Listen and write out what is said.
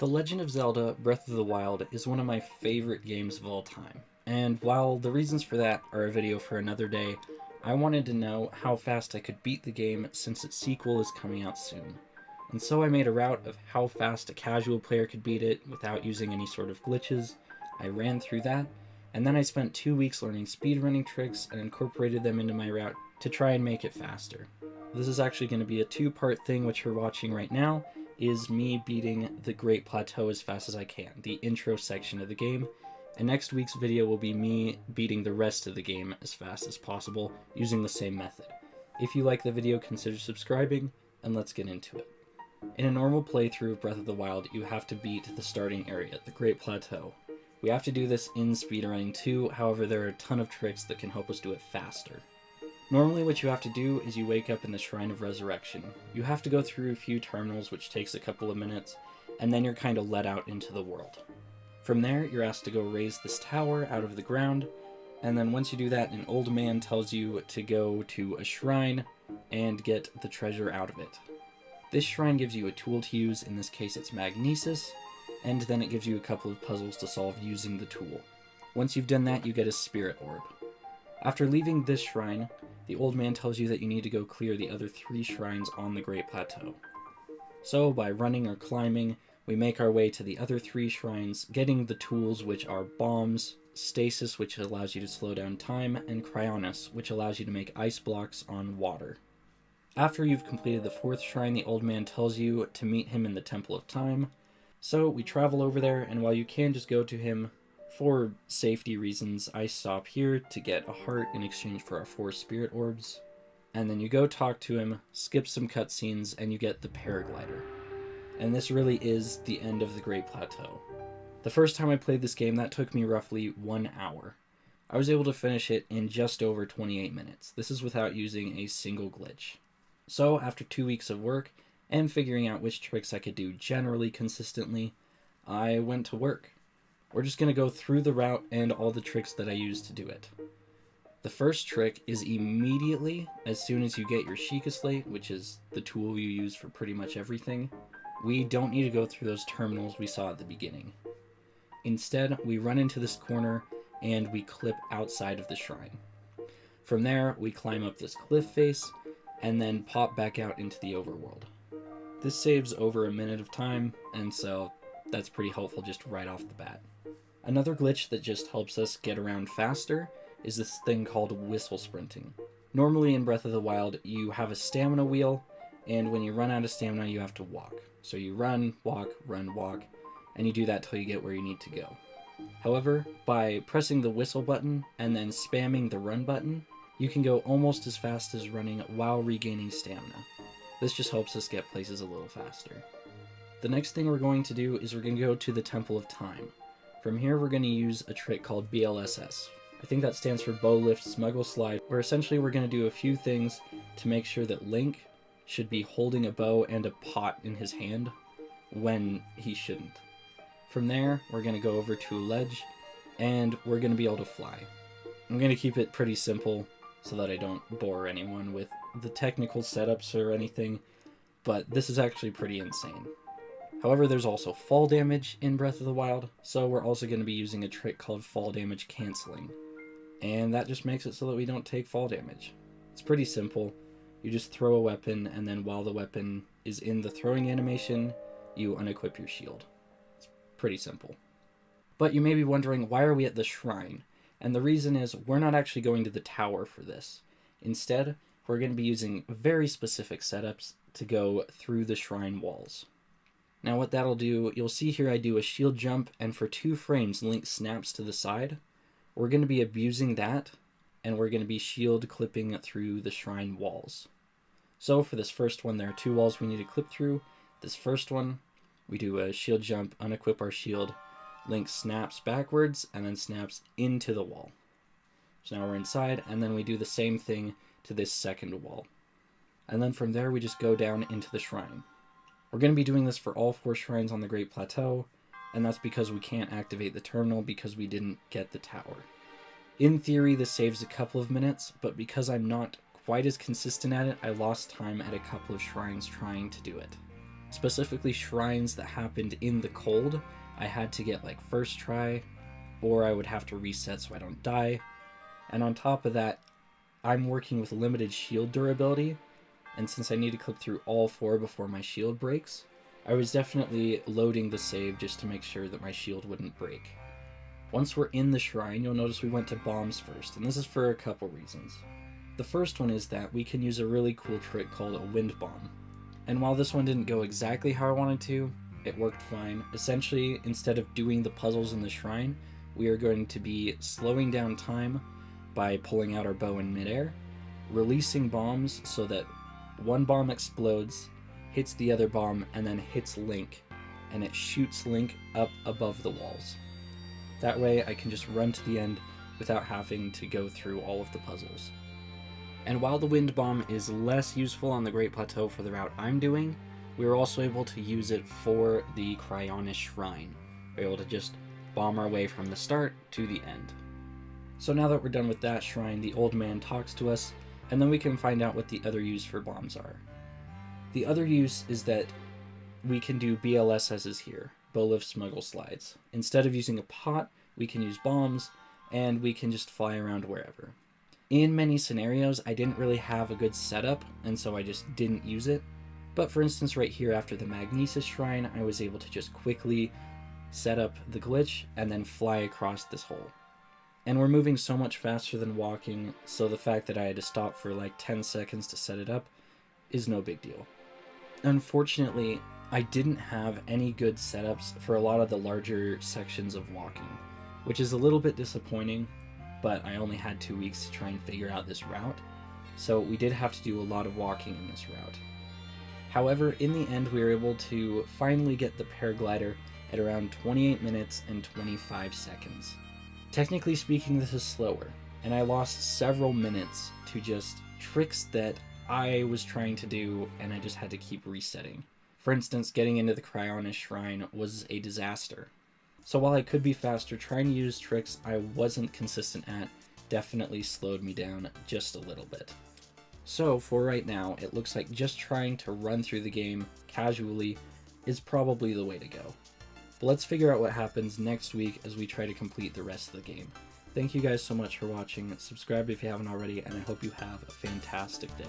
The Legend of Zelda Breath of the Wild is one of my favorite games of all time, and while the reasons for that are a video for another day, I wanted to know how fast I could beat the game since its sequel is coming out soon. And so I made a route of how fast a casual player could beat it without using any sort of glitches. I ran through that, and then I spent 2 weeks learning speedrunning tricks and incorporated them into my route to try and make it faster. This is actually going to be a two-part thing, which you're watching right now is me beating the Great Plateau as fast as I can, the intro section of the game, and next week's video will be me beating the rest of the game as fast as possible using the same method. If you like the video, consider subscribing, and let's get into it. In a normal playthrough of Breath of the Wild, you have to beat the starting area, the Great Plateau. We have to do this in speedrunning too, however there are a ton of tricks that can help us do it faster. Normally what you have to do is you wake up in the Shrine of Resurrection. You have to go through a few terminals, which takes a couple of minutes, and then you're kind of let out into the world. From there, you're asked to go raise this tower out of the ground, and then once you do that, an old man tells you to go to a shrine and get the treasure out of it. This shrine gives you a tool to use, in this case it's magnesis, and then it gives you a couple of puzzles to solve using the tool. Once you've done that, you get a spirit orb. After leaving this shrine, the old man tells you that you need to go clear the other 3 shrines on the Great Plateau. So, by running or climbing, we make our way to the other 3 shrines, getting the tools which are bombs, stasis, which allows you to slow down time, and cryonis, which allows you to make ice blocks on water. After you've completed the 4th shrine, the old man tells you to meet him in the Temple of Time. So we travel over there, and while you can just go to him, for safety reasons, I stop here to get a heart in exchange for our 4 spirit orbs. And then you go talk to him, skip some cutscenes, and you get the paraglider. And this really is the end of the Great Plateau. The first time I played this game, that took me roughly 1 hour. I was able to finish it in just over 28 minutes. This is without using a single glitch. So after 2 weeks of work, and figuring out which tricks I could do generally consistently, I went to work. We're just going to go through the route and all the tricks that I used to do it. The first trick is immediately, as soon as you get your Sheikah Slate, which is the tool you use for pretty much everything, we don't need to go through those terminals we saw at the beginning. Instead, we run into this corner and we clip outside of the shrine. From there, we climb up this cliff face and then pop back out into the overworld. This saves over a minute of time, and so that's pretty helpful just right off the bat. Another glitch that just helps us get around faster is this thing called whistle sprinting. Normally in Breath of the Wild, you have a stamina wheel, and when you run out of stamina, you have to walk. So you run, walk, and you do that till you get where you need to go. However, by pressing the whistle button and then spamming the run button, you can go almost as fast as running while regaining stamina. This just helps us get places a little faster. The next thing we're going to do is we're going to go to the Temple of Time. From here we're going to use a trick called BLSS. I think that stands for Bow Lift Smuggle Slide, where essentially we're going to do a few things to make sure that Link should be holding a bow and a pot in his hand when he shouldn't. From there we're going to go over to a ledge and we're going to be able to fly. I'm going to keep it pretty simple so that I don't bore anyone with the technical setups or anything, but this is actually pretty insane. However, there's also fall damage in Breath of the Wild, so we're also going to be using a trick called fall damage canceling. And that just makes it so that we don't take fall damage. It's pretty simple. You just throw a weapon, and then while the weapon is in the throwing animation, you unequip your shield. It's pretty simple. But you may be wondering, why are we at the shrine? And the reason is, we're not actually going to the tower for this. Instead, we're going to be using very specific setups to go through the shrine walls. Now what that'll do, you'll see here I do a shield jump, and for 2 frames Link snaps to the side. We're going to be abusing that, and we're going to be shield clipping through the shrine walls. So for this first one, there are 2 walls we need to clip through. This first one, we do a shield jump, unequip our shield, Link snaps backwards, and then snaps into the wall. So now we're inside, and then we do the same thing to this second wall. And then from there we just go down into the shrine. We're going to be doing this for all 4 shrines on the Great Plateau, and that's because we can't activate the terminal because we didn't get the tower. In theory, this saves a couple of minutes, but because I'm not quite as consistent at it, I lost time at a couple of shrines trying to do it. specifically shrines that happened in the cold. I had to get like first try, or I would have to reset so I don't die. And on top of that, I'm working with limited shield durability, and since I need to clip through all 4 before my shield breaks, I was definitely loading the save just to make sure that my shield wouldn't break. Once we're in the shrine, you'll notice we went to bombs first, and this is for a couple reasons. The first one is that we can use a really cool trick called a wind bomb. And while this one didn't go exactly how I wanted to, it worked fine. Essentially, instead of doing the puzzles in the shrine, we are going to be slowing down time by pulling out our bow in midair, releasing bombs so that one bomb explodes, hits the other bomb, and then hits Link, and it shoots Link up above the walls. That way I can just run to the end without having to go through all of the puzzles. And while the wind bomb is less useful on the Great Plateau for the route I'm doing, we were also able to use it for the Cryonis Shrine. We're able to just bomb our way from the start to the end. So now that we're done with that shrine, the old man talks to us, and then we can find out what the other use for bombs are. The other use is that we can do BLSS's here, bow lift smuggle slides. Instead of using a pot, we can use bombs, and we can just fly around wherever. In many scenarios, I didn't really have a good setup, and so I just didn't use it. But for instance, right here after the Magnesis Shrine, I was able to just quickly set up the glitch and then fly across this hole. And we're moving so much faster than walking, so the fact that I had to stop for like 10 seconds to set it up is no big deal. Unfortunately, I didn't have any good setups for a lot of the larger sections of walking, which is a little bit disappointing, but I only had 2 weeks to try and figure out this route, so we did have to do a lot of walking in this route. However, in the end, we were able to finally get the paraglider at around 28 minutes and 25 seconds. Technically speaking, this is slower, and I lost several minutes to just tricks that I was trying to do, and I just had to keep resetting. For instance, getting into the Cryonis Shrine was a disaster. So while I could be faster, trying to use tricks I wasn't consistent at definitely slowed me down just a little bit. So for right now, it looks like just trying to run through the game casually is probably the way to go. But let's figure out what happens next week as we try to complete the rest of the game. Thank you guys so much for watching, subscribe if you haven't already, and I hope you have a fantastic day.